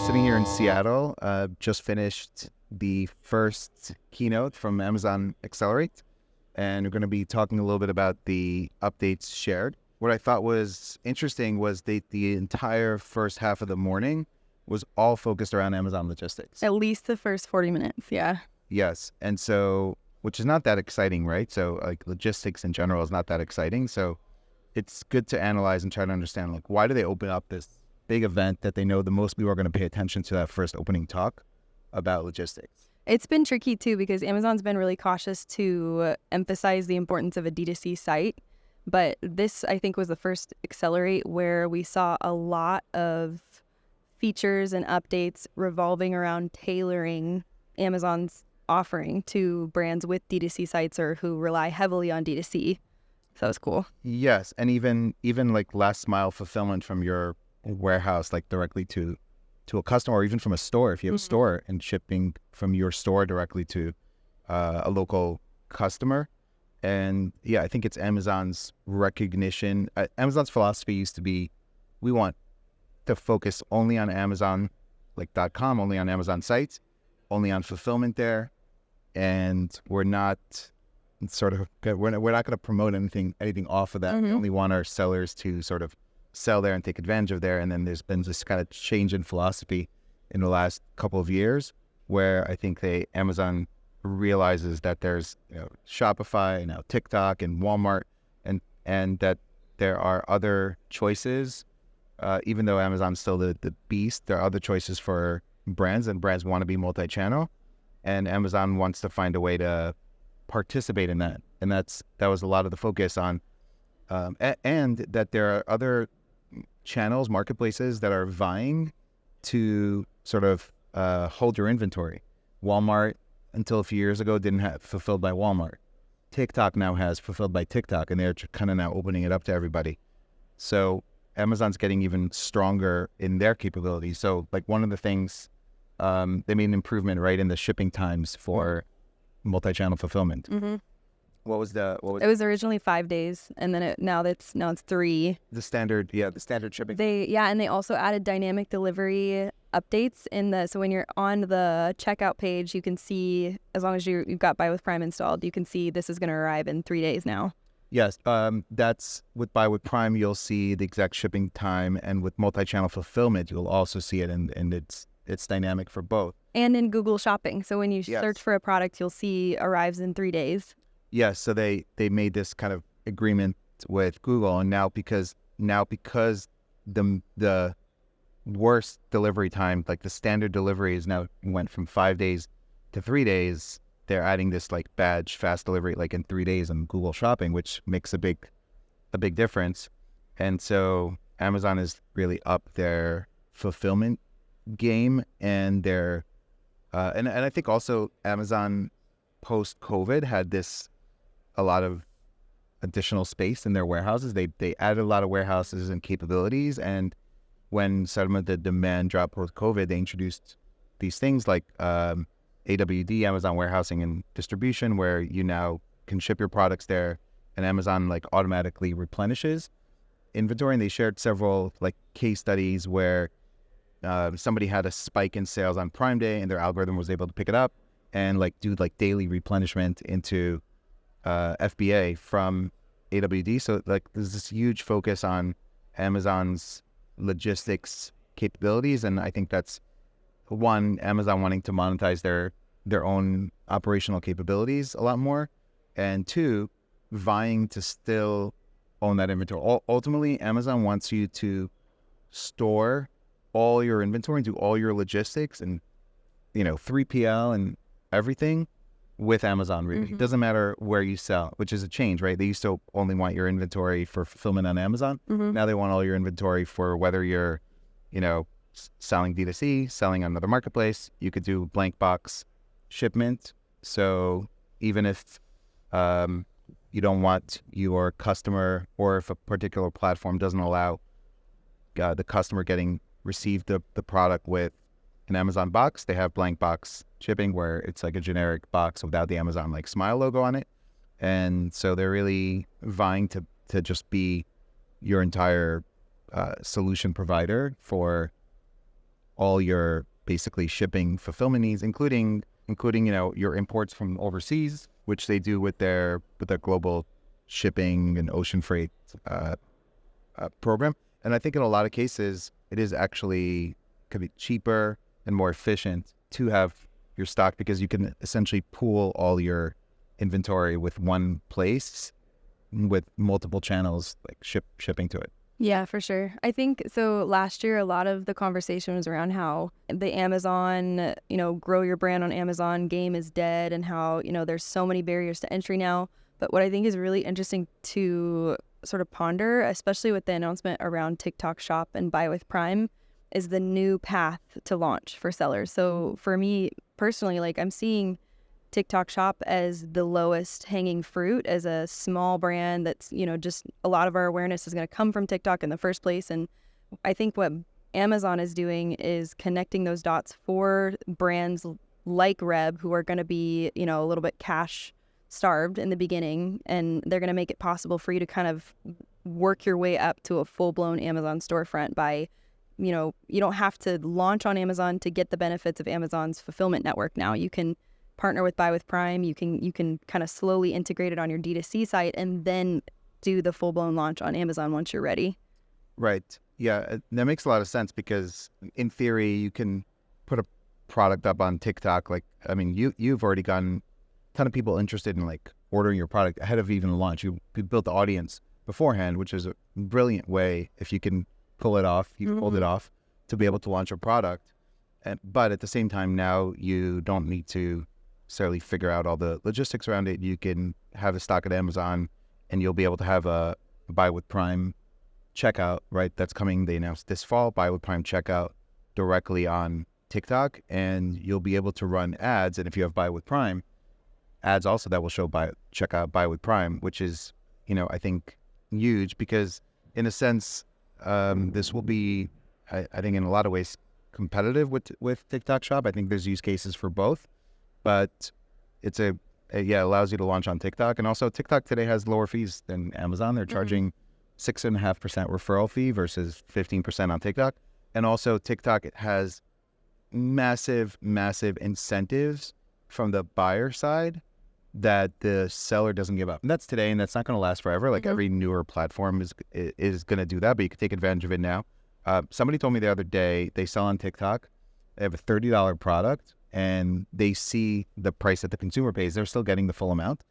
sitting here in Seattle, just finished the first keynote from Amazon Accelerate, and we're going to be talking a little bit about the updates shared. What I thought was interesting was the entire first half of the morning was all focused around Amazon logistics. At least the first 40 minutes, yeah. Yes, and so, which is not that exciting, right? So like logistics in general is not that exciting. So it's good to analyze and try to understand, like, why do they open up this big event that they know the most people are going to pay attention to, that first opening talk about logistics? It's been tricky too because Amazon's been really cautious to emphasize the importance of a D2C site. But this, I think, was the first Accelerate where we saw a lot of features and updates revolving around tailoring Amazon's offering to brands with D2C sites or who rely heavily on D2C. So that was cool. Yes, and even like last mile fulfillment from your warehouse, like directly to a customer, or even from a store, if you have a store, and shipping from your store directly to a local customer. And yeah, I think it's Amazon's recognition. Amazon's philosophy used to be, we want to focus only on Amazon, like .com, only on Amazon sites, only on fulfillment there, and we're not going to promote anything off of that. We only want our sellers to sort of sell there and take advantage of there. And then there's been this kind of change in philosophy in the last couple of years, where I think Amazon realizes that there's Shopify, now TikTok and Walmart, and that there are other choices. Even though Amazon's still the beast, there are other choices for brands, and brands want to be multi-channel, and Amazon wants to find a way to participate in that. And that was a lot of the focus on, and that there are other channels, marketplaces that are vying to sort of hold your inventory. Walmart, until a few years ago, didn't have Fulfilled by Walmart. TikTok now has Fulfilled by TikTok, and they're kind of now opening it up to everybody. So Amazon's getting even stronger in their capabilities. So like one of the things, they made an improvement right in the shipping times for multi-channel fulfillment. What was it was originally 5 days, and then now it's 3. The standard shipping. And they also added dynamic delivery updates so when you're on the checkout page, you can see, as long as you've got Buy with Prime installed, you can see this is going to arrive in 3 days now. Yes, that's with Buy with Prime, you'll see the exact shipping time, and with multi-channel fulfillment, you'll also see it, and it's dynamic for both. And in Google Shopping, so when you search for a product, you'll see arrives in 3 days. Yes, so they made this kind of agreement with Google, and now because the worst delivery time, like the standard delivery, is now went from 5 days to 3 days. They're adding this like badge fast delivery, like in 3 days on Google Shopping, which makes a big difference. And so Amazon is really up their fulfillment game, and their and I think also Amazon post-COVID had a lot of additional space in their warehouses. They added a lot of warehouses and capabilities, and when some of the demand dropped post-COVID, they introduced these things like AWD, Amazon Warehousing and Distribution, where you now can ship your products there, and Amazon like automatically replenishes inventory. And they shared several like case studies where somebody had a spike in sales on Prime Day, and their algorithm was able to pick it up and like do like daily replenishment into FBA from AWD. So like there's this huge focus on Amazon's logistics capabilities, and I think that's one, Amazon wanting to monetize their own operational capabilities a lot more, and two, vying to still own that inventory. Ultimately, Amazon wants you to store all your inventory and do all your logistics and 3PL and everything with Amazon, really. It doesn't matter where you sell, which is a change, right? They used to only want your inventory for fulfillment on Amazon. Now they want all your inventory for whether you're, selling D2C, selling on another marketplace. You could do blank box shipment. So even if you don't want your customer, or if a particular platform doesn't allow the customer receive the product with an Amazon box, they have blank box shipping, where it's like a generic box without the Amazon like smile logo on it. And so they're really vying to just be your entire solution provider for all your basically shipping fulfillment needs, including your imports from overseas, which they do with their global shipping and ocean freight program. And I think in a lot of cases, it is actually could be cheaper and more efficient to have your stock, because you can essentially pool all your inventory with one place with multiple channels like shipping to it. Yeah, for sure. I think so. Last year, a lot of the conversation was around how the Amazon, grow your brand on Amazon game is dead, and how, there's so many barriers to entry now. But what I think is really interesting to sort of ponder, especially with the announcement around TikTok Shop and Buy with Prime, is the new path to launch for sellers. So for me personally, like, I'm seeing TikTok Shop as the lowest hanging fruit, as a small brand that's, just a lot of our awareness is going to come from TikTok in the first place. And I think what Amazon is doing is connecting those dots for brands like Reb, who are going to be, a little bit cash starved in the beginning, and they're going to make it possible for you to kind of work your way up to a full-blown Amazon storefront by, you don't have to launch on Amazon to get the benefits of Amazon's fulfillment network. Now you can partner with Buy with Prime. You can kind of slowly integrate it on your D2C site, and then do the full-blown launch on Amazon once you're ready. Right. Yeah, that makes a lot of sense, because in theory, you can put a product up on TikTok. Like, I mean, you've already gotten a ton of people interested in like ordering your product ahead of even launch. You built the audience beforehand, which is a brilliant way, if you can pull it off, you pulled it off, to be able to launch a product. But at the same time, now you don't need to necessarily figure out all the logistics around it. You can have a stock at Amazon, and you'll be able to have a Buy with Prime checkout, right? That's coming. They announced this fall, Buy with Prime checkout directly on TikTok, and you'll be able to run ads. And if you have Buy with Prime, ads also that will show checkout Buy with Prime, which is, I think huge, because in a sense, this will be, I think in a lot of ways, competitive with TikTok Shop. I think there's use cases for both, but it allows you to launch on TikTok. And also TikTok today has lower fees than Amazon. They're charging 6.5% referral fee versus 15% on TikTok. And also TikTok has massive incentives from the buyer side that the seller doesn't give up. And that's today, and that's not going to last forever. Like every newer platform is going to do that, but you can take advantage of it now. Somebody told me the other day, they sell on TikTok, they have a $30 product, and they see the price that the consumer pays. They're still getting the full amount,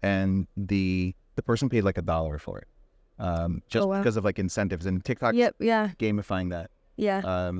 and the person paid like $1 for it, because of like incentives. And TikTok gamifying that. Yeah.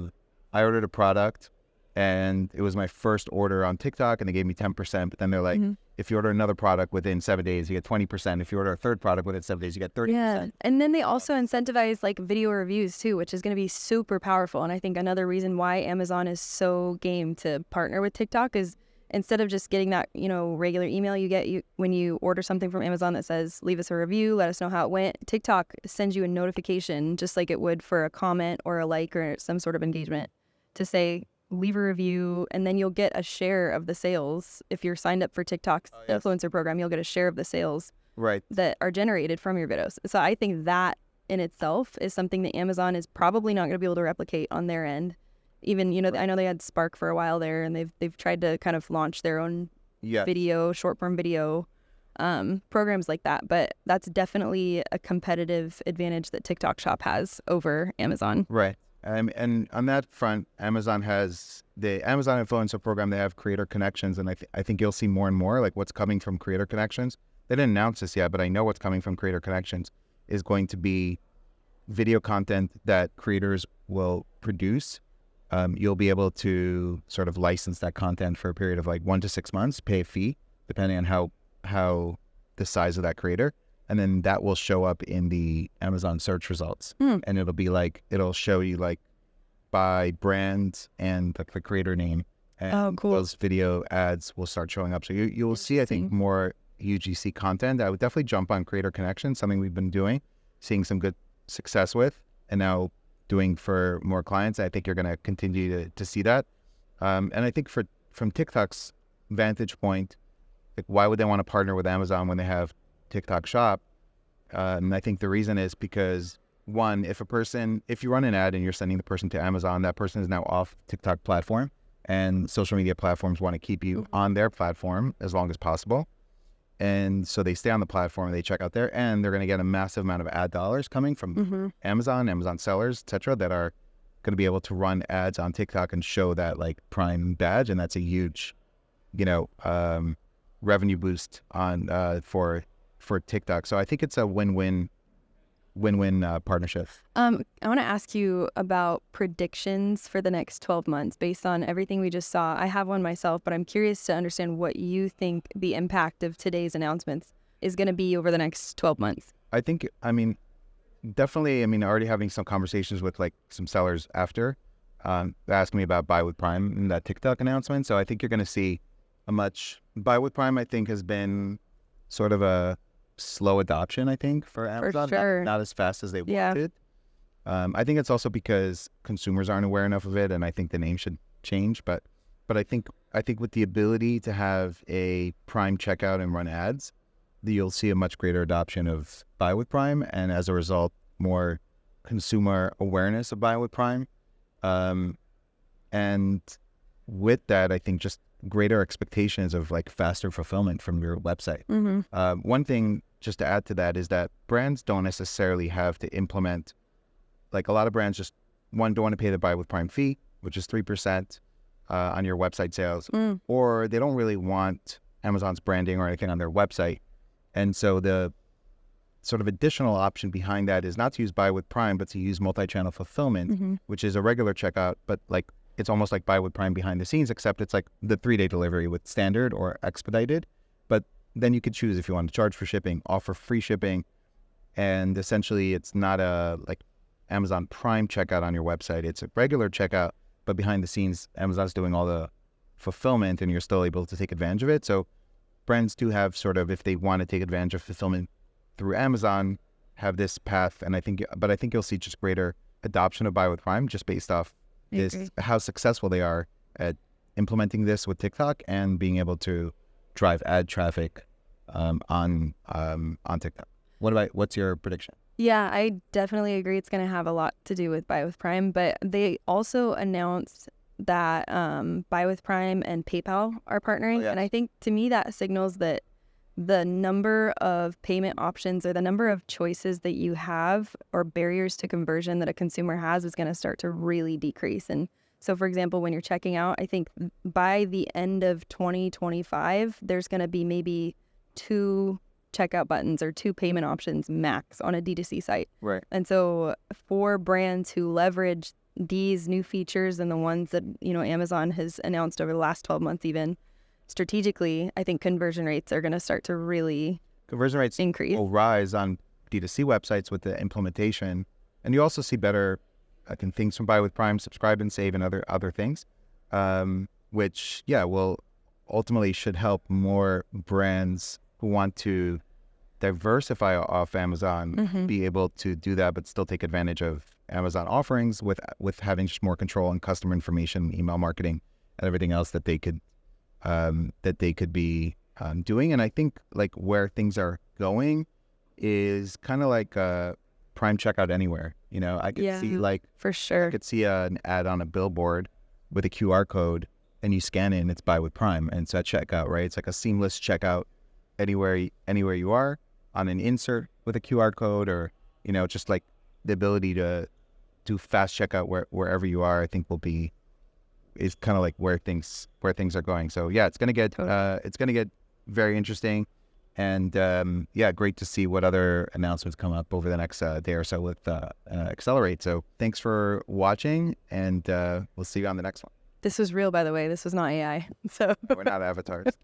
I ordered a product, and it was my first order on TikTok, and they gave me 10%. But then they're like, if you order another product within 7 days, you get 20%. If you order a third product within 7 days, you get 30%. Yeah. And then they also incentivize like video reviews too, which is going to be super powerful. And I think another reason why Amazon is so game to partner with TikTok is, instead of just getting that, regular email you get when you order something from Amazon that says, leave us a review, let us know how it went, TikTok sends you a notification, just like it would for a comment or a like or some sort of engagement, to say, leave a review, and then you'll get a share of the sales. If you're signed up for TikTok's influencer program, you'll get a share of the sales that are generated from your videos. So I think that in itself is something that Amazon is probably not going to be able to replicate on their end. Even, I know they had Spark for a while there, and they've tried to kind of launch their own video, short form video programs like that. But that's definitely a competitive advantage that TikTok Shop has over Amazon. Right. And on that front, Amazon has the Amazon Influencer Program. They have Creator Connections, and I think you'll see more and more like what's coming from Creator Connections. They didn't announce this yet, but I know what's coming from Creator Connections is going to be video content that creators will produce. You'll be able to sort of license that content for a period of like 1 to 6 months, pay a fee, depending on how the size of that creator. And then that will show up in the Amazon search results. And it'll be like, it'll show you like by brand and the creator name. And those video ads will start showing up. So you will see, I think, more UGC content. I would definitely jump on Creator Connections, something we've been doing, seeing some good success with, and now doing for more clients. I think you're going to continue to see that. And I think from TikTok's vantage point, like, why would they want to partner with Amazon when they have TikTok Shop? And I think the reason is because one, if you run an ad and you're sending the person to Amazon, that person is now off TikTok platform, and social media platforms want to keep you on their platform as long as possible. And so they stay on the platform, they check out there, and they're going to get a massive amount of ad dollars coming from Amazon sellers, etc., that are going to be able to run ads on TikTok and show that like Prime badge. And that's a huge, revenue boost on for TikTok. So I think it's a win-win partnership. I want to ask you about predictions for the next 12 months based on everything we just saw. I have one myself, but I'm curious to understand what you think the impact of today's announcements is going to be over the next 12 months. Definitely, already having some conversations with like some sellers after asking me about Buy with Prime and that TikTok announcement. So I think you're going to see Buy with Prime, I think, has been sort of a slow adoption, I think, for Amazon. For sure. Not as fast as they wanted. I think it's also because consumers aren't aware enough of it, and I think the name should change. But I think with the ability to have a Prime checkout and run ads, you'll see a much greater adoption of Buy with Prime, and as a result, more consumer awareness of Buy with Prime. And with that, I think just greater expectations of like faster fulfillment from your website. One thing just to add to that is that brands don't necessarily have to implement, like a lot of brands just don't want to pay the Buy with Prime fee, which is 3% on your website sales, or they don't really want Amazon's branding or anything on their website. And so the sort of additional option behind that is not to use Buy with Prime, but to use multi-channel fulfillment, which is a regular checkout, but like it's almost like Buy with Prime behind the scenes, except it's like the 3-day delivery with standard or expedited. But then you could choose if you want to charge for shipping, offer free shipping, and essentially it's not a like Amazon Prime checkout on your website. It's a regular checkout, but behind the scenes, Amazon's doing all the fulfillment and you're still able to take advantage of it. So brands do have sort of, if they want to take advantage of fulfillment through Amazon, have this path. And I think you'll see just greater adoption of Buy with Prime just based off how successful they are at implementing this with TikTok and being able to drive ad traffic on TikTok. What's your prediction? Yeah, I definitely agree. It's going to have a lot to do with Buy with Prime, but they also announced that Buy with Prime and PayPal are partnering. And I think to me that signals that the number of payment options or the number of choices that you have or barriers to conversion that a consumer has is going to start to really decrease. And so, for example, when you're checking out, I think by the end of 2025, there's going to be maybe 2 checkout buttons or 2 payment options max on a D2C site. Right. And so for brands who leverage these new features and the ones that, Amazon has announced over the last 12 months even, strategically, I think conversion rates are going to start to really increase. Will rise on D2C websites with the implementation. And you also see better things from Buy with Prime, subscribe and save, and other things, which, will ultimately should help more brands who want to diversify off Amazon be able to do that, but still take advantage of Amazon offerings with having just more control on customer information, email marketing, and everything else that they could be doing. And I think like where things are going is kind of like Prime checkout anywhere. I could see for sure. I could see an ad on a billboard with a QR code, and you scan it, and it's Buy with Prime, and it's at checkout, right? It's like a seamless checkout anywhere you are on an insert with a QR code, or just like the ability to do fast checkout wherever you are. I think is kind of like where things are going. So it's gonna get very interesting, and great to see what other announcements come up over the next day or so with Accelerate. So thanks for watching, and we'll see you on the next one. This was real, by the way. This was not AI. So we're not avatars.